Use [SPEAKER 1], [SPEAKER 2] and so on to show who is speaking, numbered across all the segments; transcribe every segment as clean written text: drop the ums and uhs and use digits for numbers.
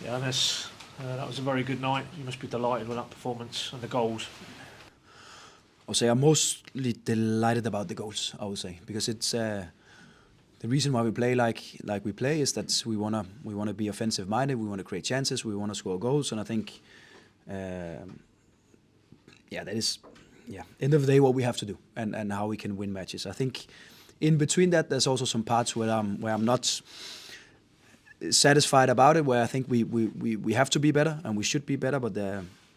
[SPEAKER 1] Yeah, that was a very good night. You must be delighted with that performance and the goals.
[SPEAKER 2] I would say I'm mostly delighted about the goals. I would say because it's the reason why we play like we play is that we wanna be offensive minded. We want to create chances. We want to score goals, and I think that is end of the day what we have to do and how we can win matches. I think in between that there's also some parts where I'm not satisfied about it, where I think we have to be better and we should be better, but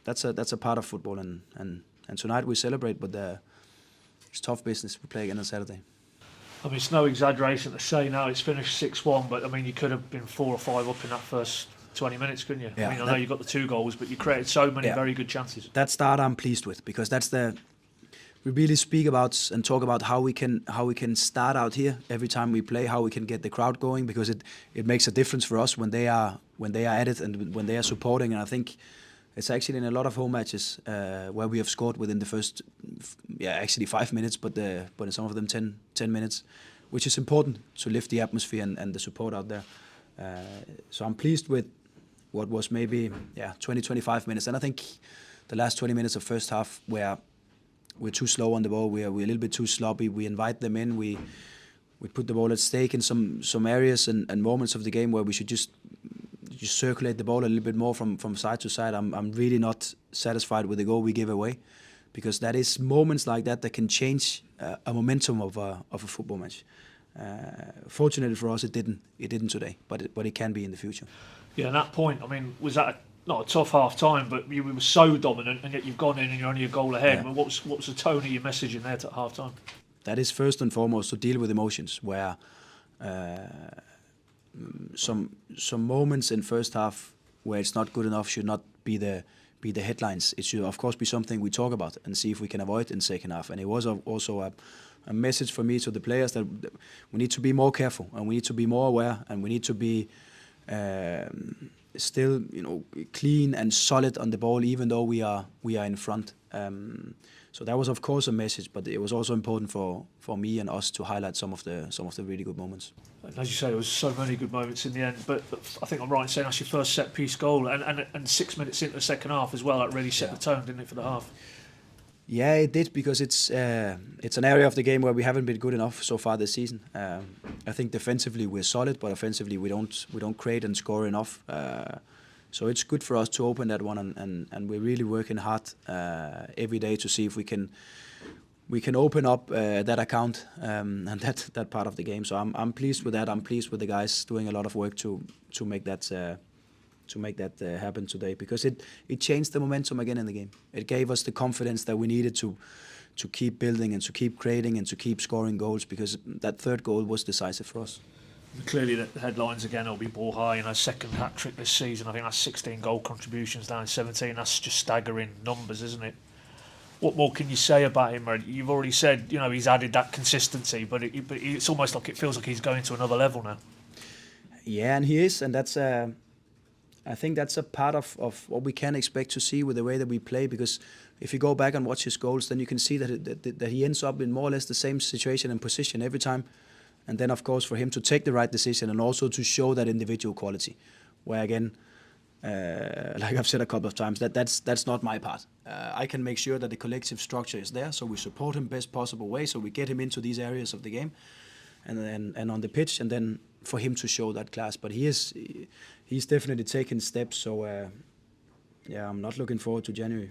[SPEAKER 2] that's a part of football, and tonight we celebrate, but it's tough business. We play again on Saturday.
[SPEAKER 1] I mean, it's no exaggeration to say now it's finished 6-1, but I mean, you could have been 4 or 5 up in that first 20 minutes, couldn't you?
[SPEAKER 2] Yeah,
[SPEAKER 1] I mean, I know you got the 2 goals, but you created so many very good chances.
[SPEAKER 2] That start I'm pleased with, because we really speak about and talk about how we can start out here every time we play, how we can get the crowd going, because it makes a difference for us when they are at it and when they are supporting. And I think it's actually in a lot of home matches where we have scored within the first, actually 5 minutes, but in some of them 10 minutes, which is important to lift the atmosphere and the support out there. So I'm pleased with what was maybe 20-25 minutes, and I think the last 20 minutes of first half where we're too slow on the ball, we're a little bit too sloppy. We invite them in, we put the ball at stake in some areas and moments of the game where we should just circulate the ball a little bit more from side to side. I'm really not satisfied with the goal we give away, because that is moments like that can change a momentum of a football match. Fortunately for us, it didn't today, but it can be in the future.
[SPEAKER 1] Yeah, and that point, I mean, was that not a tough half time, but you were so dominant, and yet you've gone in and you're only a goal ahead.
[SPEAKER 2] Yeah.
[SPEAKER 1] I mean, what was the tone of your message in there at half time?
[SPEAKER 2] That is first and foremost to deal with emotions, where some moments in first half where it's not good enough should not be the headlines. It should of course be something we talk about and see if we can avoid in second half. And it was also a message for me to the players that we need to be more careful and we need to be more aware and we need to be still clean and solid on the ball, even though we are in front. So that was of course a message, but it was also important for me and us to highlight some of the really good moments.
[SPEAKER 1] And as you say, there was so many good moments in the end, but I think I'm right in saying that's your first set piece goal, and 6 minutes into the second half as well. That really set the tone, didn't it, for the half?
[SPEAKER 2] Yeah, it did, because it's an area of the game where we haven't been good enough so far this season. I think defensively we're solid, but offensively we don't create and score enough. So it's good for us to open that one, and we're really working hard every day to see if we can open up that account and that part of the game. So I'm pleased with that. I'm pleased with the guys doing a lot of work to make that happen today, because it changed the momentum again in the game. It gave us the confidence that we needed to keep building and to keep creating and to keep scoring goals, because that third goal was decisive for us.
[SPEAKER 1] Clearly the headlines again will be Borja, second hat-trick this season. I think that's 16 goal contributions down in 17. That's just staggering numbers, isn't it? What more can you say about him? You've already said, he's added that consistency, but it's almost like it feels like he's going to another level now.
[SPEAKER 2] Yeah, and he is, and that's I think that's a part of what we can expect to see with the way that we play, because if you go back and watch his goals, then you can see that he ends up in more or less the same situation and position every time. And then, of course, for him to take the right decision and also to show that individual quality, where again, like I've said a couple of times, that's not my part. I can make sure that the collective structure is there, so we support him best possible way, so we get him into these areas of the game, and on the pitch, and then for him to show that class. But he's definitely taken steps. So I'm not looking forward to January.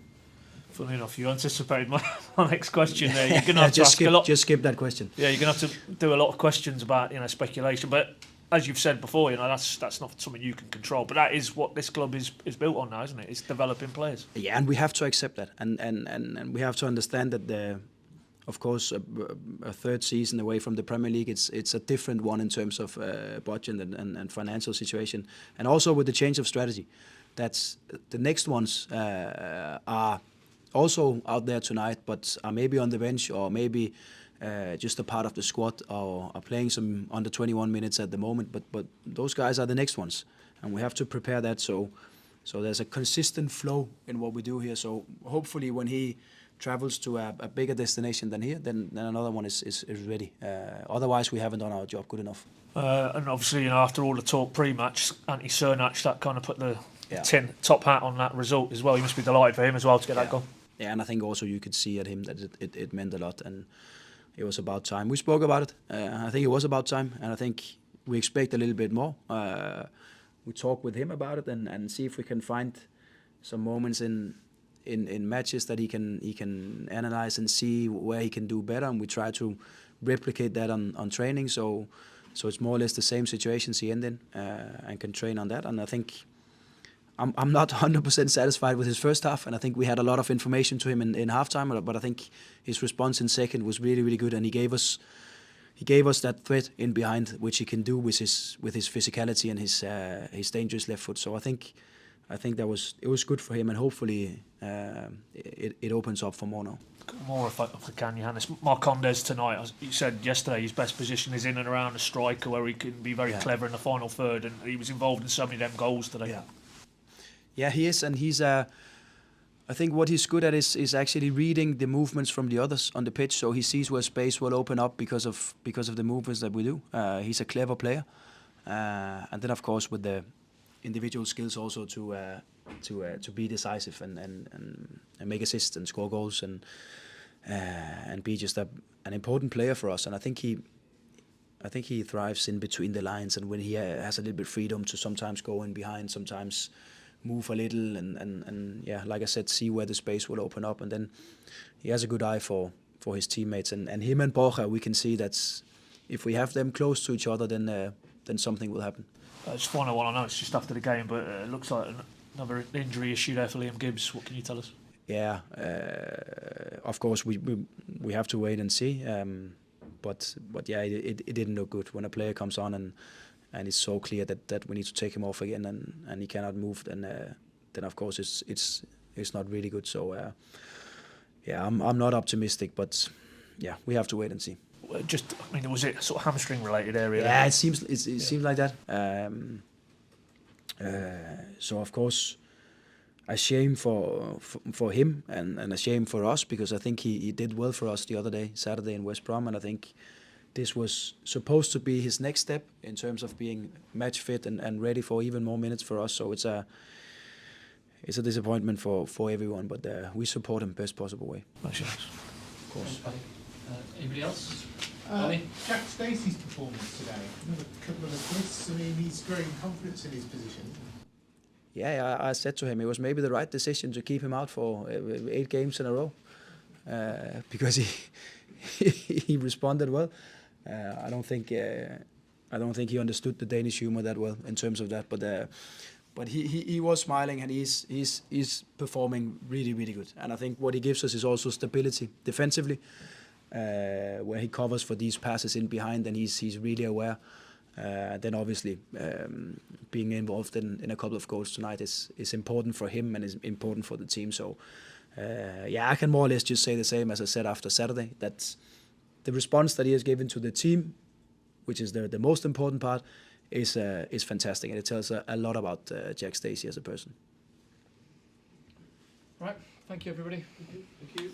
[SPEAKER 1] Funny enough, you anticipated my next question there. You're going to have to ask
[SPEAKER 2] a lot. Just skip that question.
[SPEAKER 1] Yeah, you're going to have to do a lot of questions about speculation. But as you've said before, that's not something you can control. But that is what this club is built on now, isn't it? It's developing players.
[SPEAKER 2] Yeah, and we have to accept that, and we have to understand that of course, a third season away from the Premier League, it's a different one in terms of budget and financial situation, and also with the change of strategy. That's the next ones are also out there tonight, but are maybe on the bench or maybe just a part of the squad or are playing some under 21 minutes at the moment. But those guys are the next ones, and we have to prepare that. So there's a consistent flow in what we do here. So hopefully when he travels to a bigger destination than here, then another one is ready. Otherwise, we haven't done our job good enough.
[SPEAKER 1] And obviously, after all the talk pre-match, anti-Cernach, that kind of put the
[SPEAKER 2] Yeah.
[SPEAKER 1] tin top hat on that result as well. You must be delighted for him as well to get that goal.
[SPEAKER 2] Yeah, and I think also you could see at him that it meant a lot, and it was about time. We spoke about it. I think it was about time, and I think we expect a little bit more. We talk with him about it and see if we can find some moments in matches that he can analyze and see where he can do better, and we try to replicate that on training. So it's more or less the same situations he ended in, and can train on that. And I think I'm not 100% satisfied with his first half, and I think we had a lot of information to him in halftime. But I think his response in second was really, really good, and he gave us that threat in behind, which he can do with his physicality and his dangerous left foot. So I think it was good for him, and hopefully it opens up for more now.
[SPEAKER 1] More if I can, Johannes. Marcondes tonight, you said yesterday his best position is in and around the striker, where he can be very clever in the final third, and he was involved in so many of them goals today.
[SPEAKER 2] Yeah, he is, and he's. I think what he's good at is actually reading the movements from the others on the pitch, so he sees where space will open up because of the movements that we do. He's a clever player, and then of course with the individual skills also to be decisive and make assists and score goals and be just an important player for us. And I think he thrives in between the lines, and when he has a little bit freedom to sometimes go in behind, sometimes move a little, and like I said, see where the space will open up. And then he has a good eye for his teammates, and him and Borja, we can see that if we have them close to each other, then something will happen.
[SPEAKER 1] Just final one, I know it's just after the game, but it looks like another injury issue there for Liam Gibbs. What can you tell us? Yeah,
[SPEAKER 2] of course we have to wait and see. But yeah, it didn't look good when a player comes on and it's so clear that we need to take him off again, and he cannot move. Then of course it's not really good. So I'm not optimistic, but yeah, we have to wait and see.
[SPEAKER 1] Was it sort of hamstring related area?
[SPEAKER 2] Yeah, it seems like that. So of course, a shame for him and a shame for us, because I think he did well for us the other day, Saturday in West Brom, and I think this was supposed to be his next step in terms of being match fit and ready for even more minutes for us. So it's a disappointment for everyone, but we support him best possible way.
[SPEAKER 1] Of course.
[SPEAKER 3] Anybody else?
[SPEAKER 4] Jack Stacey's performance today, another couple of assists. I mean, he's growing confidence in his position.
[SPEAKER 2] Yeah, I said to him it was maybe the right decision to keep him out for 8 games in a row, because he responded well. I don't think he understood the Danish humor that well in terms of that, but he was smiling, and he's performing really, really good. And I think what he gives us is also stability defensively, where he covers for these passes in behind, and he's really aware. Then obviously being involved in a couple of goals tonight is important for him and is important for the team. So I can more or less just say the same as I said after Saturday, that the response that he has given to the team, which is the most important part, is fantastic, and it tells a lot about Jack Stacey as a person.
[SPEAKER 3] Right, thank you everybody.
[SPEAKER 4] Thank you.